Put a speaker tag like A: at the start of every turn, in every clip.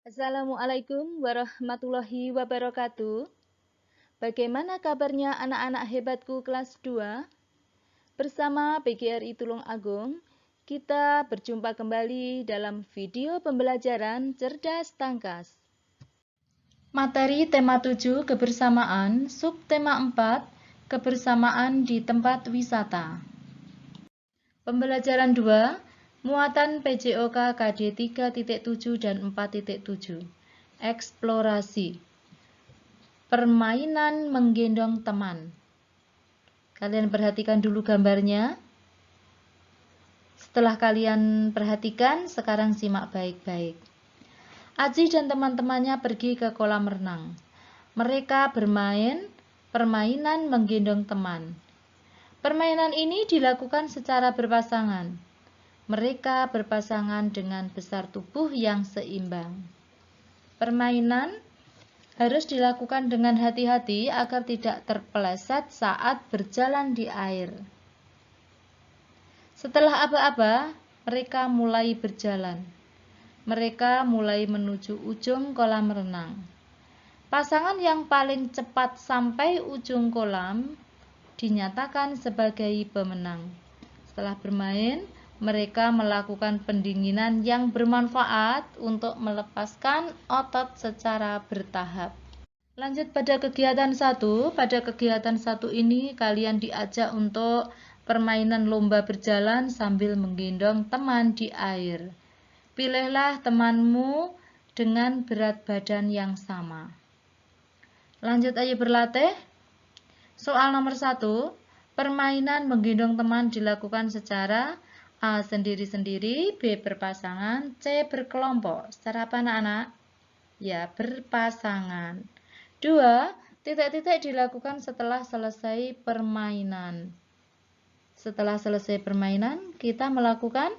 A: Assalamualaikum warahmatullahi wabarakatuh. Bagaimana kabarnya anak-anak hebatku kelas 2? Bersama PGRI Tulung Agung, kita berjumpa kembali dalam video pembelajaran Cerdas Tangkas. Materi tema 7 kebersamaan, subtema 4 kebersamaan di tempat wisata. Pembelajaran 2, muatan PJOK KD 3.7 dan 4.7. Eksplorasi. Permainan menggendong teman. Kalian perhatikan dulu gambarnya. Setelah kalian perhatikan, sekarang simak baik-baik. Aji dan teman-temannya pergi ke kolam renang. Mereka bermain permainan menggendong teman. Permainan ini dilakukan secara berpasangan. Mereka berpasangan dengan besar tubuh yang seimbang. Permainan harus dilakukan dengan hati-hati agar tidak terpeleset saat berjalan di air. Setelah aba-aba, mereka mulai berjalan. Mereka mulai menuju ujung kolam renang. Pasangan yang paling cepat sampai ujung kolam dinyatakan sebagai pemenang. Setelah bermain, mereka melakukan pendinginan yang bermanfaat untuk melepaskan otot secara bertahap. Lanjut pada kegiatan 1. Pada kegiatan 1 ini kalian diajak untuk permainan lomba berjalan sambil menggendong teman di air. Pilihlah temanmu dengan berat badan yang sama. Lanjut ayo berlatih. Soal nomor 1, permainan menggendong teman dilakukan secara A. Sendiri-sendiri, B. Berpasangan, C. Berkelompok. Secara apa anak-anak? Ya, berpasangan. 2. Titik-titik dilakukan setelah selesai permainan. Setelah selesai permainan, kita melakukan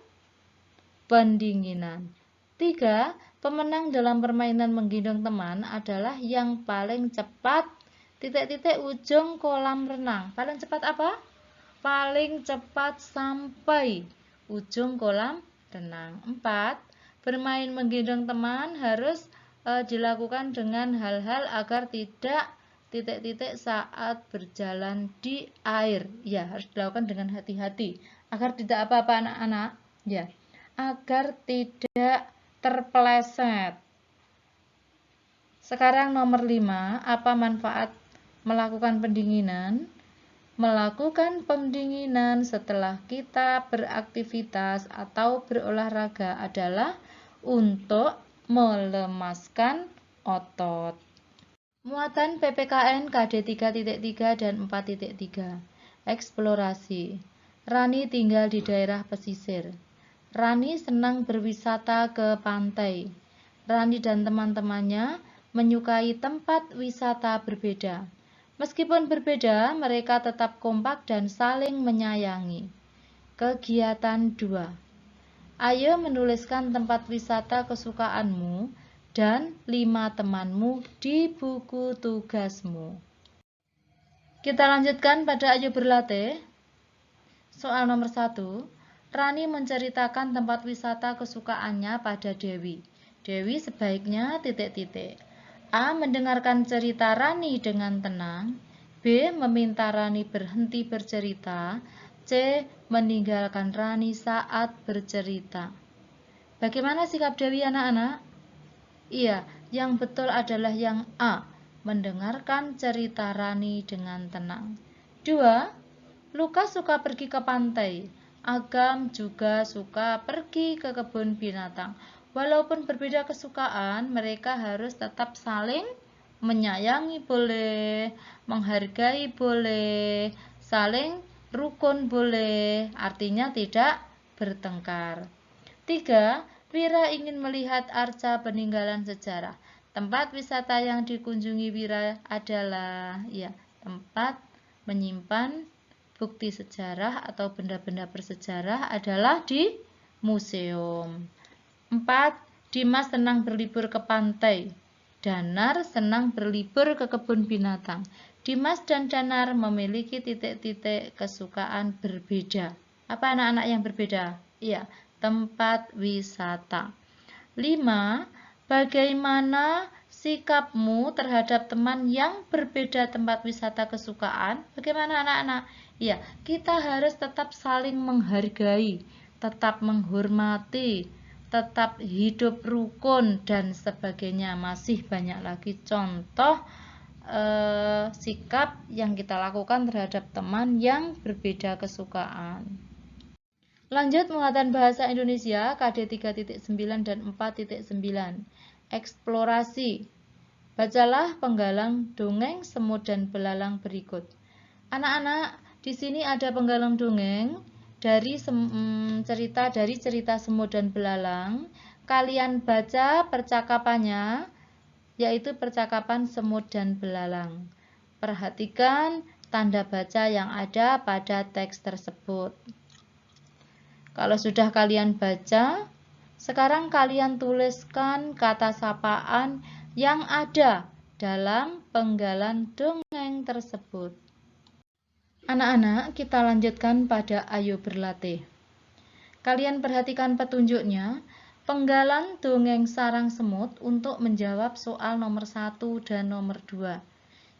A: pendinginan. 3. Pemenang dalam permainan menggendong teman adalah yang paling cepat titik-titik ujung kolam renang. Paling cepat apa? Paling cepat sampai ujung kolam renang. 4. Bermain menggendong teman harus dilakukan dengan hal-hal agar tidak titik-titik saat berjalan di air. Ya, harus dilakukan dengan hati-hati agar tidak apa-apa anak-anak. Ya, agar tidak terpeleset. Sekarang nomor 5, apa manfaat melakukan pendinginan? Melakukan pendinginan setelah kita beraktivitas atau berolahraga adalah untuk melemaskan otot. Muatan PPKN KD 3.3 dan 4.3. Eksplorasi. Rani tinggal di daerah pesisir. Rani senang berwisata ke pantai. Rani dan teman-temannya menyukai tempat wisata berbeda. Meskipun berbeda, mereka tetap kompak dan saling menyayangi. Kegiatan 2. Ayo menuliskan tempat wisata kesukaanmu dan 5 temanmu di buku tugasmu. Kita lanjutkan pada ayo berlatih. Soal nomor 1. Rani menceritakan tempat wisata kesukaannya pada Dewi. Dewi sebaiknya titik-titik. A. Mendengarkan cerita Rani dengan tenang. B. Meminta Rani berhenti bercerita. C. Meninggalkan Rani saat bercerita. Bagaimana sikap Dewi anak-anak? Iya, yang betul adalah yang A. Mendengarkan cerita Rani dengan tenang. 2. Lukas suka pergi ke pantai. Agam juga suka pergi ke kebun binatang. Walaupun berbeda kesukaan, mereka harus tetap saling menyayangi boleh, menghargai boleh, saling rukun boleh, artinya tidak bertengkar. 3. Wira ingin melihat arca peninggalan sejarah. Tempat wisata yang dikunjungi Wira adalah tempat menyimpan bukti sejarah atau benda-benda bersejarah adalah di museum. 4. Dimas senang berlibur ke pantai. Danar senang berlibur ke kebun binatang. Dimas dan Danar memiliki titik-titik kesukaan berbeda. Apa anak-anak yang berbeda? Iya, tempat wisata. 5. Bagaimana sikapmu terhadap teman yang berbeda tempat wisata kesukaan? Bagaimana anak-anak? Ya, kita harus tetap saling menghargai, tetap menghormati, tetap hidup rukun, dan sebagainya. Masih banyak lagi contoh sikap yang kita lakukan terhadap teman yang berbeda kesukaan. Lanjut muatan bahasa Indonesia KD 3.9 dan 4.9. Eksplorasi. Bacalah penggalan dongeng semut dan belalang berikut. Anak-anak, di sini ada penggalan dongeng dari cerita semut dan belalang. Kalian baca percakapannya, yaitu percakapan semut dan belalang. Perhatikan tanda baca yang ada pada teks tersebut. Kalau sudah kalian baca, sekarang kalian tuliskan kata sapaan yang ada dalam penggalan dongeng tersebut. Anak-anak, kita lanjutkan pada ayo berlatih. Kalian perhatikan petunjuknya, penggalan dongeng sarang semut untuk menjawab soal nomor 1 dan nomor 2.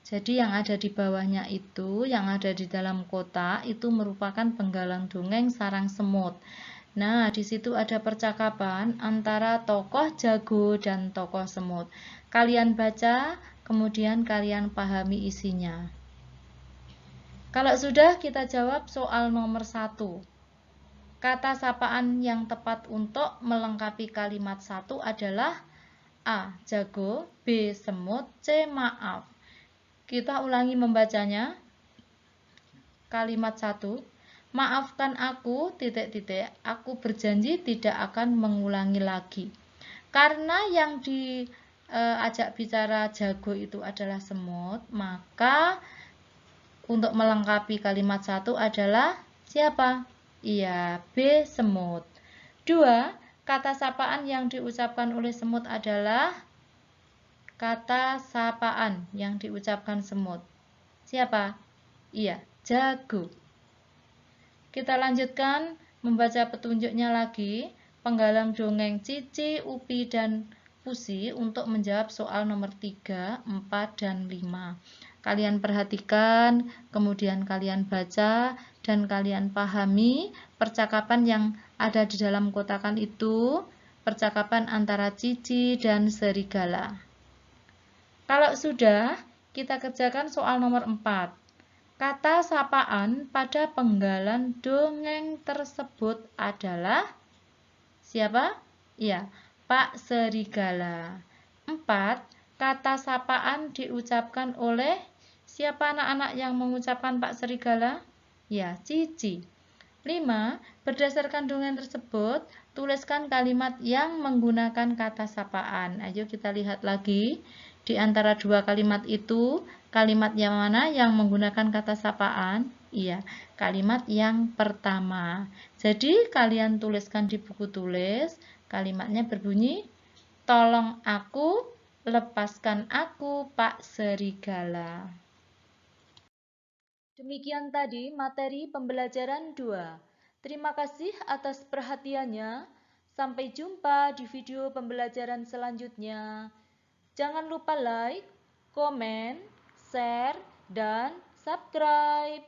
A: Jadi yang ada di bawahnya itu, yang ada di dalam kotak itu merupakan penggalan dongeng sarang semut. Nah, di situ ada percakapan antara tokoh jago dan tokoh semut. Kalian baca, kemudian kalian pahami isinya. Kalau sudah, kita jawab soal nomor 1. Kata sapaan yang tepat untuk melengkapi kalimat 1 adalah A. Jago, B. Semut, C. Maaf. Kita ulangi membacanya. Kalimat 1. Maafkan aku, aku berjanji tidak akan mengulangi lagi. Karena yang diajak bicara jago itu adalah semut, maka untuk melengkapi kalimat 1 adalah siapa? Iya, B. Semut. 2. Kata sapaan yang diucapkan oleh semut adalah kata sapaan yang diucapkan semut. Siapa? Iya, jago. Kita lanjutkan membaca petunjuknya lagi. Penggalan dongeng Cici, Upi, dan Pusi untuk menjawab soal nomor 3, 4, dan 5. Kalian perhatikan, kemudian kalian baca, dan kalian pahami percakapan yang ada di dalam kotakan itu, percakapan antara Cici dan serigala. Kalau sudah, kita kerjakan soal nomor 4. Kata sapaan pada penggalan dongeng tersebut adalah siapa? Ya, Pak Serigala. 4. Kata sapaan diucapkan oleh siapa anak-anak yang mengucapkan Pak Serigala? Ya, Cici. 5. Berdasarkan dongeng tersebut, tuliskan kalimat yang menggunakan kata sapaan. Ayo kita lihat lagi. Di antara dua kalimat itu, kalimat yang mana yang menggunakan kata sapaan? Iya, kalimat yang pertama. Jadi, kalian tuliskan di buku tulis. Kalimatnya berbunyi, tolong aku, lepaskan aku, Pak Serigala. Demikian tadi materi pembelajaran 2. Terima kasih atas perhatiannya. Sampai jumpa di video pembelajaran selanjutnya. Jangan lupa like, komen, share, dan subscribe.